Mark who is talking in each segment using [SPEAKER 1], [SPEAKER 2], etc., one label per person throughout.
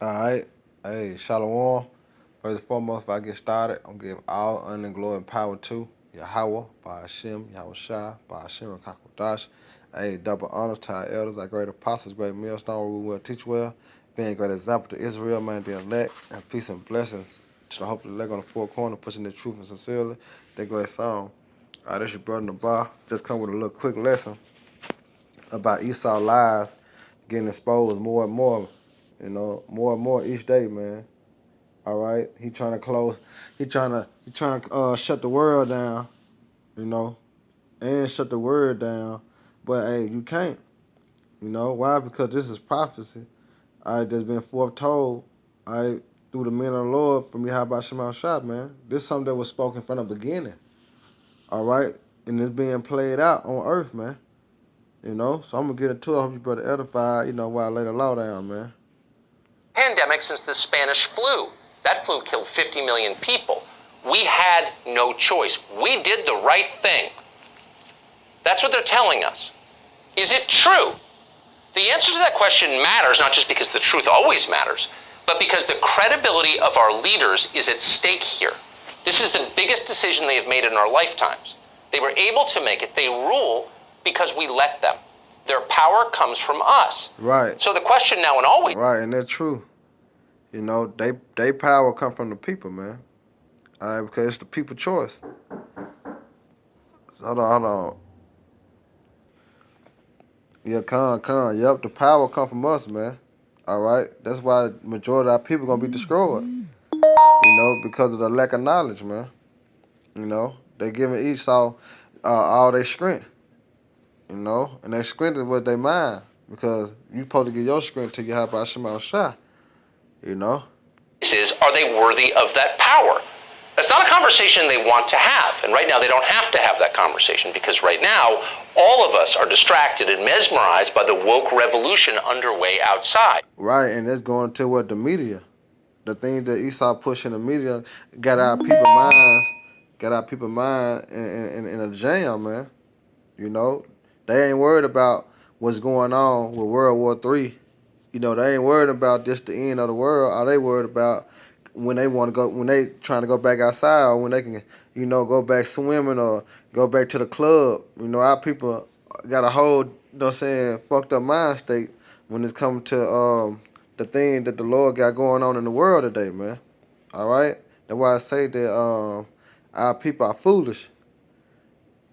[SPEAKER 1] All right. Hey, Shalom. First and foremost, if I get started, I'm going to give all honor and glory and power to Yahweh, by Hashem, Yahweh Shai, by Hashem, and Kakodash. Hey, double honor to our elders, our great apostles, great millstone, we will teach well, being a great example to Israel, man, the elect, and peace and blessings to the hope of the elect on the four corner, pushing the truth and sincerely. That great song. All right, this your brother Nabar. Just come with a little quick lesson about Esau lies getting exposed more and more, more and more each day, man. All right, he trying to close, he trying to shut the world down, you know, and shut the word down. But hey, you can't, why? Because this is prophecy, all right, that's been foretold, all right, through the men of the Lord from Yahweh Shema Shah, man. This is something that was spoken from the beginning, all right, and it's being played out on earth, man. So I'm gonna get into it. I hope you brother edify, while I lay the law down, man.
[SPEAKER 2] Pandemic since the Spanish flu. That flu killed 50 million people. We had no choice. We did the right thing. That's what they're telling us. Is it true? The answer to that question matters not just because the truth always matters, but because the credibility of our leaders is at stake here. This is the biggest decision they have made in our lifetimes. They were able to make it. They rule because we let them. Their power comes from us.
[SPEAKER 1] Right.
[SPEAKER 2] So the question now and always...
[SPEAKER 1] Right, and that's true. They power come from the people, man. All right, because it's the people choice. Hold on. Yeah, Yep, the power come from us, man. All right, that's why the majority of our people gonna be destroyed. Because of the lack of knowledge, man. They giving Esau all their strength. And their strength is what they mind. Because you supposed to get your strength to your Yahweh Shema Shah.
[SPEAKER 2] Are they worthy of that power? That's not a conversation they want to have. And right now they don't have to have that conversation because right now all of us are distracted and mesmerized by the woke revolution underway outside.
[SPEAKER 1] Right, and that's going to what the media, the thing that Esau pushing the media got our people minds in a jam, man. They ain't worried about what's going on with World War III. They ain't worried about just the end of the world. All they worried about when they trying to go back outside, or when they can, go back swimming or go back to the club. Our people got a whole, fucked up mind state when it's come to the thing that the Lord got going on in the world today, man. All right? That's why I say that our people are foolish.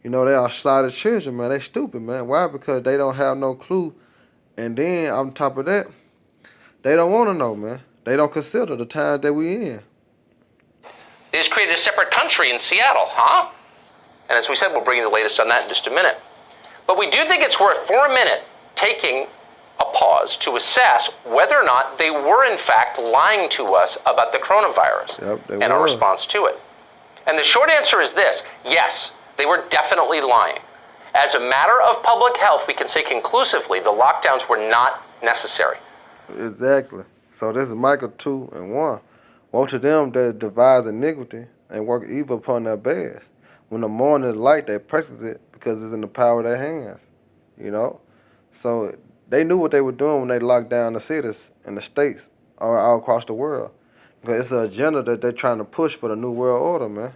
[SPEAKER 1] They are slighted children, man. They stupid, man. Why? Because they don't have no clue. And then on top of that, they don't want to know, man. They don't consider the time that we in.
[SPEAKER 2] They just created a separate country in Seattle, huh? And as we said, we'll bring you the latest on that in just a minute. But we do think it's worth, for a minute, taking a pause to assess whether or not they were in fact lying to us about the coronavirus and our response to it. And the short answer is this: yes, they were definitely lying. As a matter of public health, we can say conclusively the lockdowns were not necessary.
[SPEAKER 1] Exactly. So this is Micah 2:1. Woe to them that devise iniquity and work evil upon their beds. When the morning is light, they practice it because it's in the power of their hands. So they knew what they were doing when they locked down the cities and the states all across the world. Because it's an agenda that they're trying to push for the new world order, man.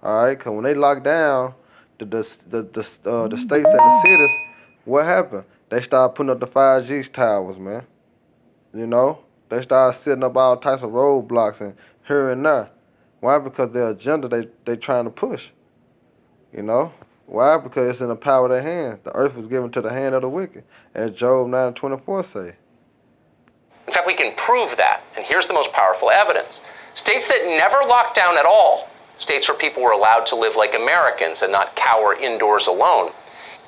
[SPEAKER 1] All right, because when they locked down the states and the cities, what happened? They started putting up the 5G towers, man. They started setting up all types of roadblocks and here and there. Why? Because their agenda they trying to push. Why? Because it's in the power of their hands. The earth was given to the hand of the wicked, as Job 9:24 say.
[SPEAKER 2] In fact, we can prove that, and here's the most powerful evidence. States that never locked down at all, states where people were allowed to live like Americans and not cower indoors alone,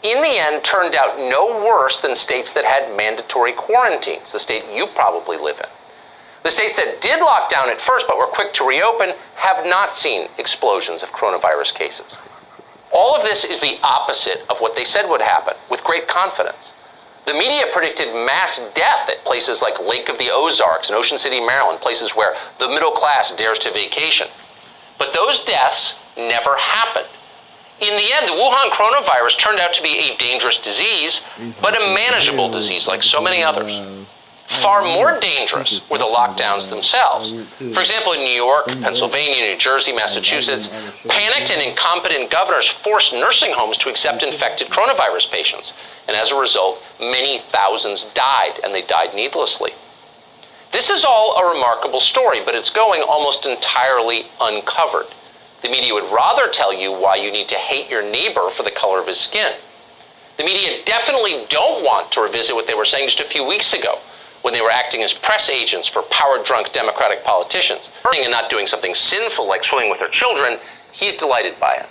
[SPEAKER 2] in the end turned out no worse than states that had mandatory quarantines, the state you probably live in. The states that did lock down at first but were quick to reopen have not seen explosions of coronavirus cases. All of this is the opposite of what they said would happen, with great confidence. The media predicted mass death at places like Lake of the Ozarks and Ocean City, Maryland, places where the middle class dares to vacation. But those deaths never happened. In the end, the Wuhan coronavirus turned out to be a dangerous disease, but a manageable disease like so many others. Far more dangerous were the lockdowns themselves. For example, in New York, Pennsylvania, New Jersey, Massachusetts, panicked and incompetent governors forced nursing homes to accept infected coronavirus patients. And as a result, many thousands died, and they died needlessly. This is all a remarkable story, but it's going almost entirely uncovered. The media would rather tell you why you need to hate your neighbor for the color of his skin. The media definitely don't want to revisit what they were saying just a few weeks ago, when they were acting as press agents for power-drunk Democratic politicians. And not doing something sinful like swimming with their children, he's delighted by it.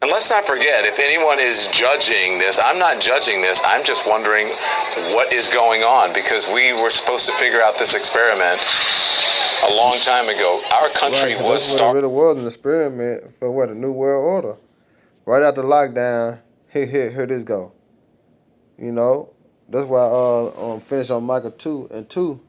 [SPEAKER 3] And let's not forget, if anyone is judging this, I'm not judging this, I'm just wondering what is going on, because we were supposed to figure out this experiment a long time ago. Our country was started.
[SPEAKER 1] It really was an experiment for what, a new world order. Right after lockdown, here this go. You know, that's why finish on Micah 2:2.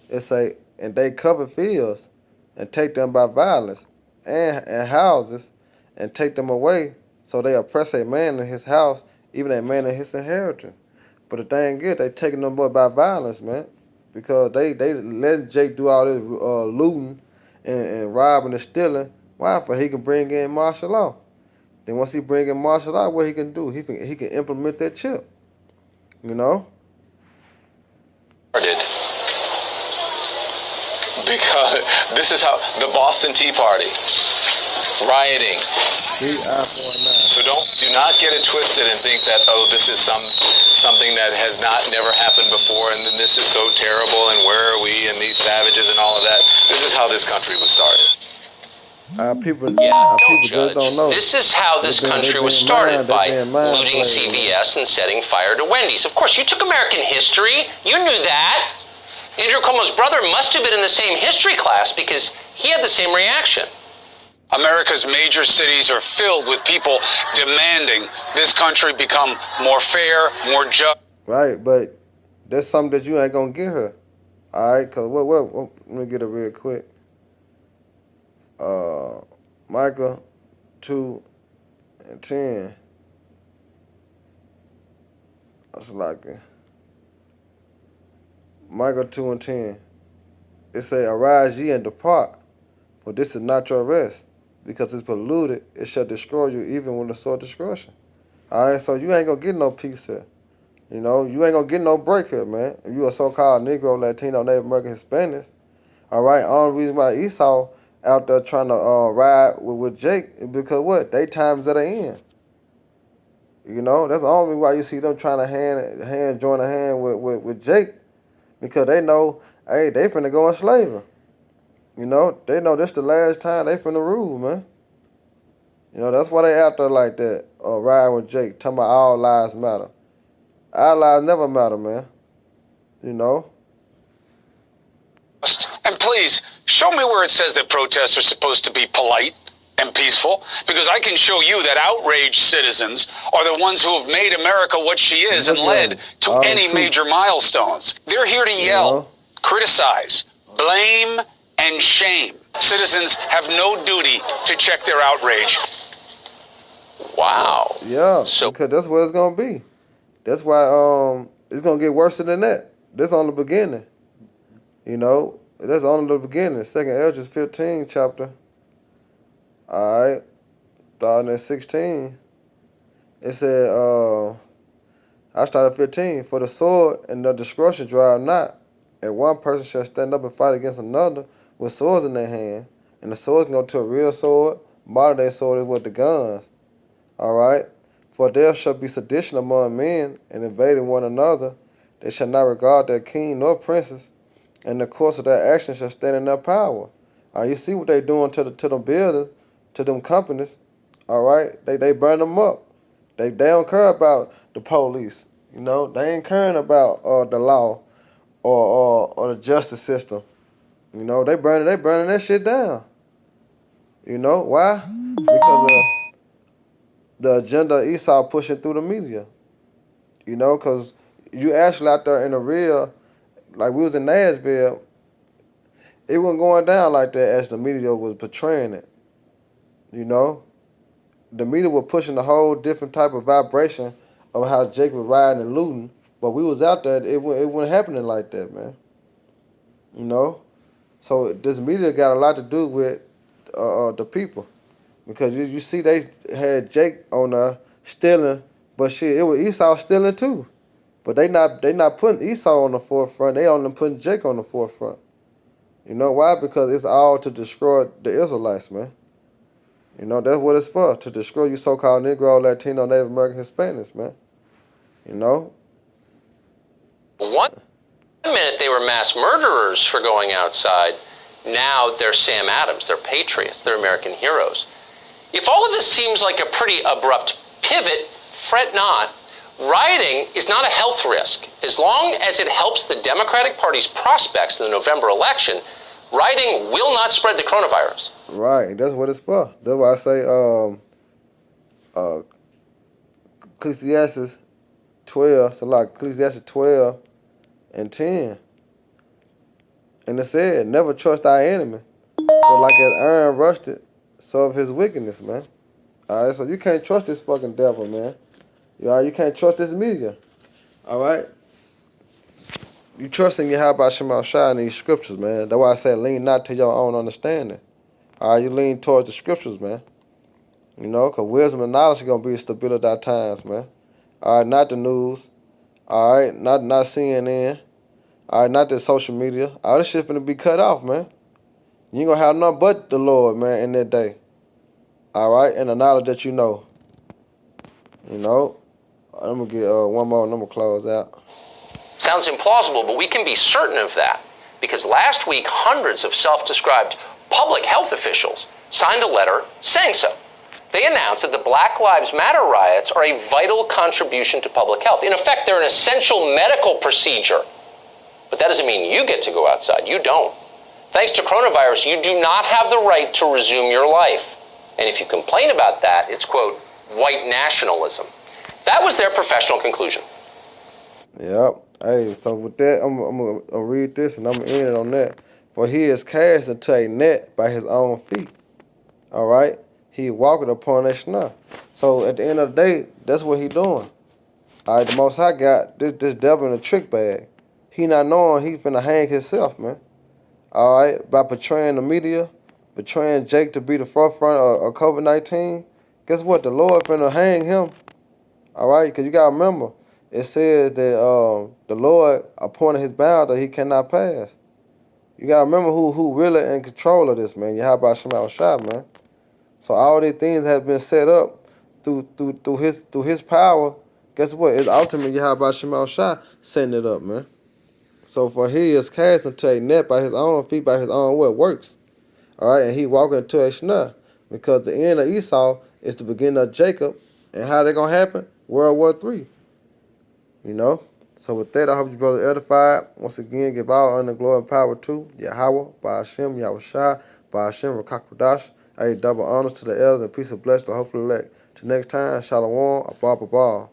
[SPEAKER 1] It say, and they cover fields and take them by violence and houses and take them away, so they oppress a man in his house, even a man in his inheritance. But the thing is, they taking them boy by violence, man, because they letting Jake do all this looting and robbing and stealing. Why? For he can bring in martial law. Then once he bring in martial law, what he can do? He can implement that chip. You know?
[SPEAKER 3] Because this is how the Boston Tea Party, rioting. So do not get it twisted and think that, oh, this is something that has never happened before, and then this is so terrible, and where are we, and these savages and all of that. This is how this country was started.
[SPEAKER 1] People
[SPEAKER 2] don't judge.
[SPEAKER 1] Don't know.
[SPEAKER 2] This is how this country was started, by looting CVS and setting fire to Wendy's. Of course, you took American history. You knew that. Andrew Cuomo's brother must have been in the same history class, because he had the same reaction.
[SPEAKER 4] America's major cities are filled with people demanding this country become more fair, more just.
[SPEAKER 1] Right, but that's something that you ain't gonna get her. All right, cause what? Let me get it real quick. Micah 2:10. That's like it. Micah 2:10. It say, "Arise ye and depart, for this is not your rest, because it's polluted. It shall destroy you, even with the sword of destruction." All right, so you ain't gonna get no peace here. You know, you ain't gonna get no break here, man. If you a so-called Negro, Latino, Native American, Hispanics, all right. Only reason why Esau out there trying to ride with Jake is because what? They times that are in. You know, that's the only why you see them trying to join a hand with Jake, because they know, hey, they finna go in slavery. You know, they know this the last time they finna rule, man. You know, that's why they out there like that, riding with Jake, talking about all lives matter. Our lives never matter, man. You know?
[SPEAKER 4] And please, show me where it says that protests are supposed to be polite and peaceful, because I can show you that outraged citizens are the ones who have made America what she is and led to any major milestones. They're here to yell, criticize, blame, and shame. Citizens have no duty to check their outrage.
[SPEAKER 2] Wow.
[SPEAKER 1] Yeah, because that's what it's going to be. That's why it's going to get worse than that. That's on the beginning. You know, that's only the beginning. 2nd Esdras 15 chapter. All right. Starting at 16. It said, I started at 15. For the sword and the destruction drive not, and one person shall stand up and fight against another with swords in their hand. And the swords can go to a real sword. Modern day sword is with the guns. All right. For there shall be sedition among men, and invading one another. They shall not regard their king nor princes, and the course of their action shall stand in their power. You see what they doing to them buildings, to them companies. All right, they burn them up. They don't care about the police. You know, they ain't caring about the law or the justice system. You know, they burning that shit down. You know why? Because of the agenda Esau pushing through the media. You know, because you actually out there in the real, like we was in Nashville, it wasn't going down like that as the media was portraying it. You know, the media was pushing a whole different type of vibration of how Jake was riding and looting But we was out there, it wasn't happening like that, man. You know? So this media got a lot to do with the people. Because you see they had Jake on stealing, but shit, it was Esau stealing too. But they not putting Esau on the forefront, they only putting Jake on the forefront. You know why? Because it's all to destroy the Israelites, man. You know, that's what it's for, to destroy you so-called Negro, Latino, Native American, Hispanics, man. You know?
[SPEAKER 2] One minute they were mass murderers for going outside. Now they're Sam Adams. They're patriots. They're American heroes. If all of this seems like a pretty abrupt pivot, fret not. Rioting is not a health risk. As long as it helps the Democratic Party's prospects in the November election, rioting will not spread the coronavirus.
[SPEAKER 1] Right. That's what it's for. That's why I say Ecclesiastes 12, so like Ecclesiastes 12 and 10. And it said, never trust thy enemy. So like as iron rusted, so of his wickedness, man. All right, so you can't trust this fucking devil, man. You can't trust this media. All right? You trust in Yahweh Shema Shai in these scriptures, man. That's why I said lean not to your own understanding. All right, you lean towards the scriptures, man. You know, because wisdom and knowledge is going to be stability at times, man. All right, not the news. All right, not CNN. All right, not the social media. All this shit finna be cut off, man. You ain't going to have nothing but the Lord, man, in that day. All right, and the knowledge that you know. You know? I'm going to get one more and I'm going to close out.
[SPEAKER 2] Sounds implausible, but we can be certain of that because last week hundreds of self-described public health officials signed a letter saying so. They announced that the Black Lives Matter riots are a vital contribution to public health. In effect, they're an essential medical procedure. But that doesn't mean you get to go outside. You don't. Thanks to coronavirus, you do not have the right to resume your life. And if you complain about that, it's, quote, white nationalism. That was their professional conclusion.
[SPEAKER 1] Yep. Hey, so with that, I'm going to read this and I'm going to end it on that. For he is cast into a net by his own feet. All right? He walketh upon a snare. So at the end of the day, that's what he doing. All right, the Most High got this devil in a trick bag. He not knowing he finna hang himself, man. All right, by betraying the media, betraying Jake to be the forefront of COVID-19. Guess what? The Lord finna hang him. All right, because you got to remember, it says that the Lord appointed his bound that he cannot pass. You got to remember who really in control of this, man. Yahweh Shema Shai, man. So all these things have been set up through his power. Guess what? It's ultimately Yahweh Shema Shai setting it up, man. So for he is cast into a net by his own feet, by his own works. All right, and he walking into a snare. Because the end of Esau is the beginning of Jacob. And how that going to happen? World War III. You know? So with that, I hope you brothers edified. Once again, give all honor, glory, and power to Yahweh, by Hashem, Yahweh Shai, by Hashem, Rakakwadash. Double honors to the elders and peace and blessing, hopefully elect. Till next time, Shalom, Abba, Abba.